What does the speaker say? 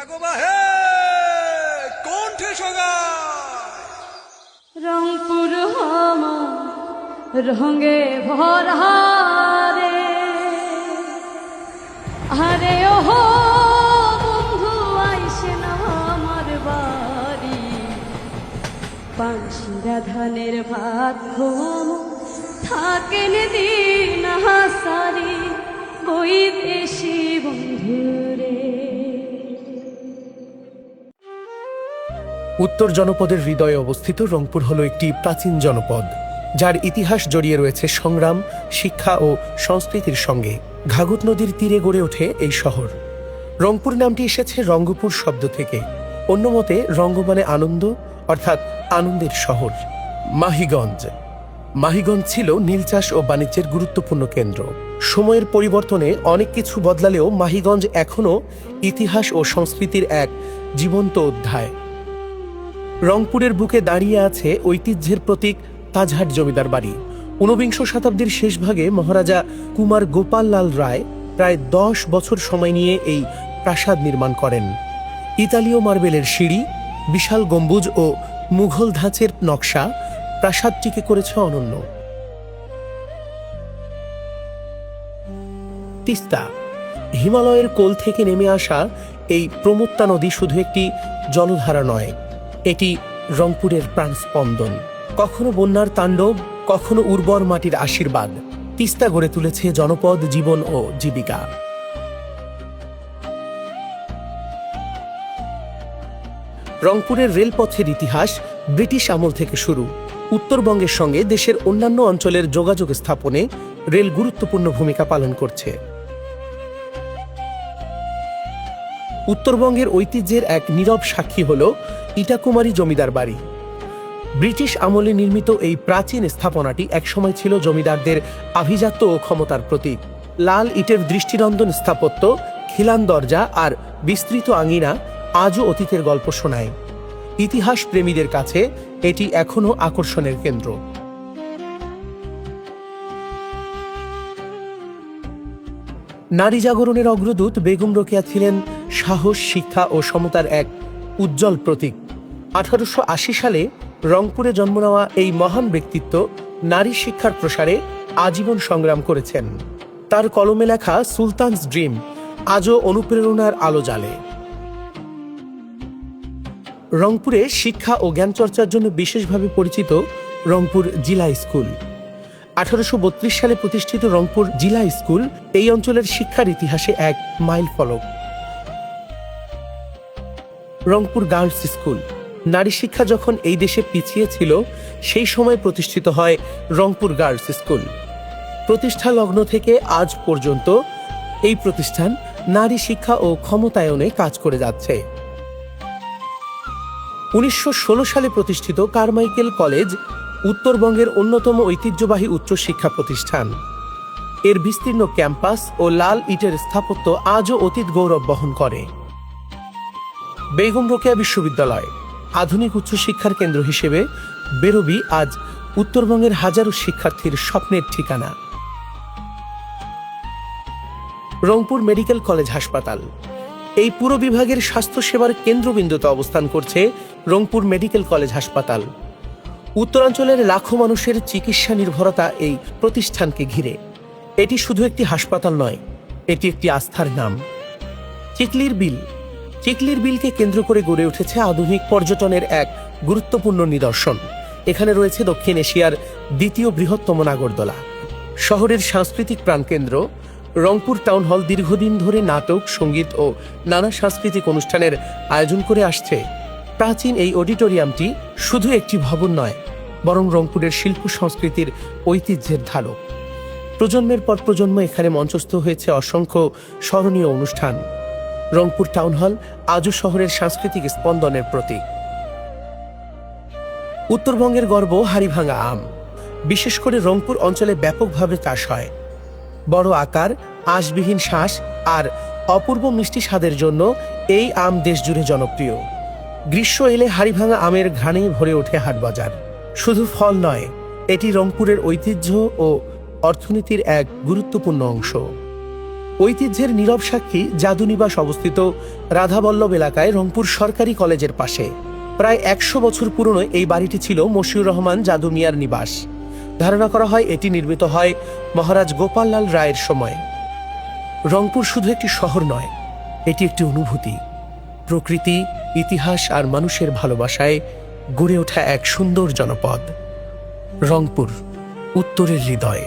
জাগো বাহে কণ্ঠে সগায় রংপুর আমার রঙে ভরা রে, আরে ওহো বন্ধু আইসে না আমার বাড়ি, পানশিরা ধানের ভাত ঘুম থাকেন দিন হাসারি বই দেশি বন্ধু রে। উত্তর জনপদের হৃদয়ে অবস্থিত রংপুর হল একটি প্রাচীন জনপদ, যার ইতিহাস জড়িয়ে রয়েছে সংগ্রাম, শিক্ষা ও সংস্কৃতির সঙ্গে। ঘাঘট নদীর তীরে গড়ে ওঠে এই শহর। রংপুর নামটি এসেছে রঙ্গপুর শব্দ থেকে। অন্য মতে রঙ্গ মানে আনন্দ, অর্থাৎ আনন্দের শহর। মাহিগঞ্জ ছিল নীল চাষ ও বাণিজ্যের গুরুত্বপূর্ণ কেন্দ্র। সময়ের পরিবর্তনে অনেক কিছু বদলালেও মাহিগঞ্জ এখনও ইতিহাস ও সংস্কৃতির এক জীবন্ত অধ্যায়। রংপুরের বুকে দাঁড়িয়ে আছে ঐতিহ্যের প্রতীক তাজহাট জমিদার বাড়ি। ১৯ শতাব্দীর শেষ ভাগে মহারাজা কুমার গোপাল লাল রায় প্রায় ১০ বছর সময় নিয়ে এই প্রাসাদ নির্মাণ করেন। ইতালীয় মার্বেলের সিঁড়ি, বিশাল গম্বুজ ও মুঘল ধাঁচের নকশা প্রাসাদটিকে করেছে অনন্য। তিস্তা, হিমালয়ের কোল থেকে নেমে আসা এই প্রমত্তা নদী শুধু একটি জলধারা নয়, এটি রংপুরের প্রাণস্পন্দন। কখনো বন্যার তাণ্ডব, কখনো উর্বর মাটির আশীর্বাদ। তিস্তা গড়ে তুলেছে জনপদ, জীবন ও জীবিকা। রংপুরের রেলপথের ইতিহাস ব্রিটিশ আমল থেকে শুরু। উত্তরবঙ্গের সঙ্গে দেশের অন্যান্য অঞ্চলের যোগাযোগ স্থাপনে রেল গুরুত্বপূর্ণ ভূমিকা পালন করছে। উত্তরবঙ্গের ঐতিহ্যের এক নীরব সাক্ষী হল ইটাকুমারী জমিদার বাড়ি। ব্রিটিশ আমলে নির্মিত এই প্রাচীন স্থাপনাটি একসময় ছিল জমিদারদের আভিজাত্য ও ক্ষমতার প্রতীক। লাল ইটের দৃষ্টিনন্দন স্থাপত্য, খিলান দরজা আর বিস্তৃত আঙিনা আজও অতীতের গল্প শোনায়। ইতিহাস প্রেমীদের কাছে এটি এখনও আকর্ষণের কেন্দ্র। নারী জাগরণের অগ্রদূত বেগম রোকেয়া ছিলেন সাহস, শিক্ষা ও সমতার এক উজ্জ্বল প্রতীক। ১৮৮০ সালে রংপুরে জন্ম নেওয়া এই মহান ব্যক্তিত্ব নারী শিক্ষার প্রসারে আজীবন সংগ্রাম করেছেন। তার কলমে লেখা সুলতানস ড্রিম আজও অনুপ্রেরণার আলো জ্বালে। রংপুরে শিক্ষা ও জ্ঞান চর্চার জন্য বিশেষভাবে পরিচিত রংপুর জিলা স্কুল। ১৮৩২ সালে প্রতিষ্ঠিত রংপুর জিলা স্কুল এই অঞ্চলের শিক্ষার ইতিহাসে এক মাইল ফলক। রংপুর গার্লস স্কুল, নারী শিক্ষা যখন এই দেশে পিছিয়ে ছিল সেই সময় প্রতিষ্ঠিত হয় রংপুর গার্লস স্কুল। প্রতিষ্ঠা লগ্ন থেকে আজ পর্যন্ত এই প্রতিষ্ঠান নারী শিক্ষা ও ক্ষমতায়নে কাজ করে যাচ্ছে। ১৯১৬ সালে প্রতিষ্ঠিত কারমাইকেল কলেজ উত্তরবঙ্গের অন্যতম ঐতিহ্যবাহী উচ্চশিক্ষা প্রতিষ্ঠান। এর বিস্তীর্ণ ক্যাম্পাস ও লাল ইটের স্থাপত্য আজও অতীত গৌরব বহন করে। বেগম রোকেয়া বিশ্ববিদ্যালয়, আধুনিক উচ্চশিক্ষার কেন্দ্র হিসেবে বেরোবি আজ উত্তরবঙ্গের হাজারো শিক্ষার্থীর স্বপ্নের ঠিকানা। রংপুর মেডিকেল কলেজ হাসপাতাল, এই পুরো বিভাগের স্বাস্থ্যসেবার কেন্দ্রবিন্দুতে অবস্থান করছে রংপুর মেডিকেল কলেজ হাসপাতাল। উত্তরাঞ্চলের লাখো মানুষের চিকিৎসা নির্ভরতা এই প্রতিষ্ঠানকে ঘিরে। এটি শুধু একটি হাসপাতাল নয়, এটি একটি আস্থার নাম। চিকলির বিলকে কেন্দ্র করে গড়ে উঠেছে আধুনিক পর্যটনের এক গুরুত্বপূর্ণ নিদর্শন। এখানে রয়েছে দক্ষিণ এশিয়ার দ্বিতীয় বৃহত্তম নাগরদোলা। শহরের সাংস্কৃতিক প্রাণকেন্দ্র রংপুর টাউন হল দীর্ঘদিন ধরে নাটক, সঙ্গীত ও নানা সাংস্কৃতিক অনুষ্ঠানের আয়োজন করে আসছে। প্রাচীন এই অডিটোরিয়ামটি শুধু একটি ভবন নয়, বরং রংপুরের শিল্প সংস্কৃতির ঐতিহ্যের ধারক। প্রজন্মের পর প্রজন্ম এখানে মঞ্চস্থ হয়েছে অসংখ্য স্মরণীয় অনুষ্ঠান। রংপুর টাউন হল আজও শহরের সাংস্কৃতিক স্পন্দনের প্রতীক। উত্তরবঙ্গের গর্ব হাড়িভাঙা আম, বিশেষ করে রংপুর অঞ্চলে ব্যাপকভাবে চাষ হয়। বড় আকার, আঁশবিহীন শ্বাস আর অপূর্ব মিষ্টি স্বাদের জন্য এই আম দেশজুড়ে জনপ্রিয়। গ্রীষ্ম এলে হাড়িভাঙা আমের ঘ্রাণে ভরে ওঠে হাটবাজার। শুধু ফল নয়, এটি রংপুরের ঐতিহ্য ও অর্থনীতির এক গুরুত্বপূর্ণ অংশ। ঐতিহ্যের নীরব সাক্ষী জাদুনিবাস অবস্থিত রাধাবল্লভ এলাকায় রংপুর সরকারি কলেজের পাশে। প্রায় 100 বছর পুরনো এই বাড়িটি ছিল মশিউর রহমান জাদু মিয়ার নিবাস। ধারণা করা হয় এটি নির্মিত হয় মহারাজ গোপাললাল রায়ের সময়। রংপুর শুধু একটি শহর নয়, এটি একটি অনুভূতি, প্রকৃতি, ইতিহাস আর মানুষের ভালোবাসায় গড়ে ওঠা এক সুন্দর জনপদ। রংপুর, উত্তরের হৃদয়।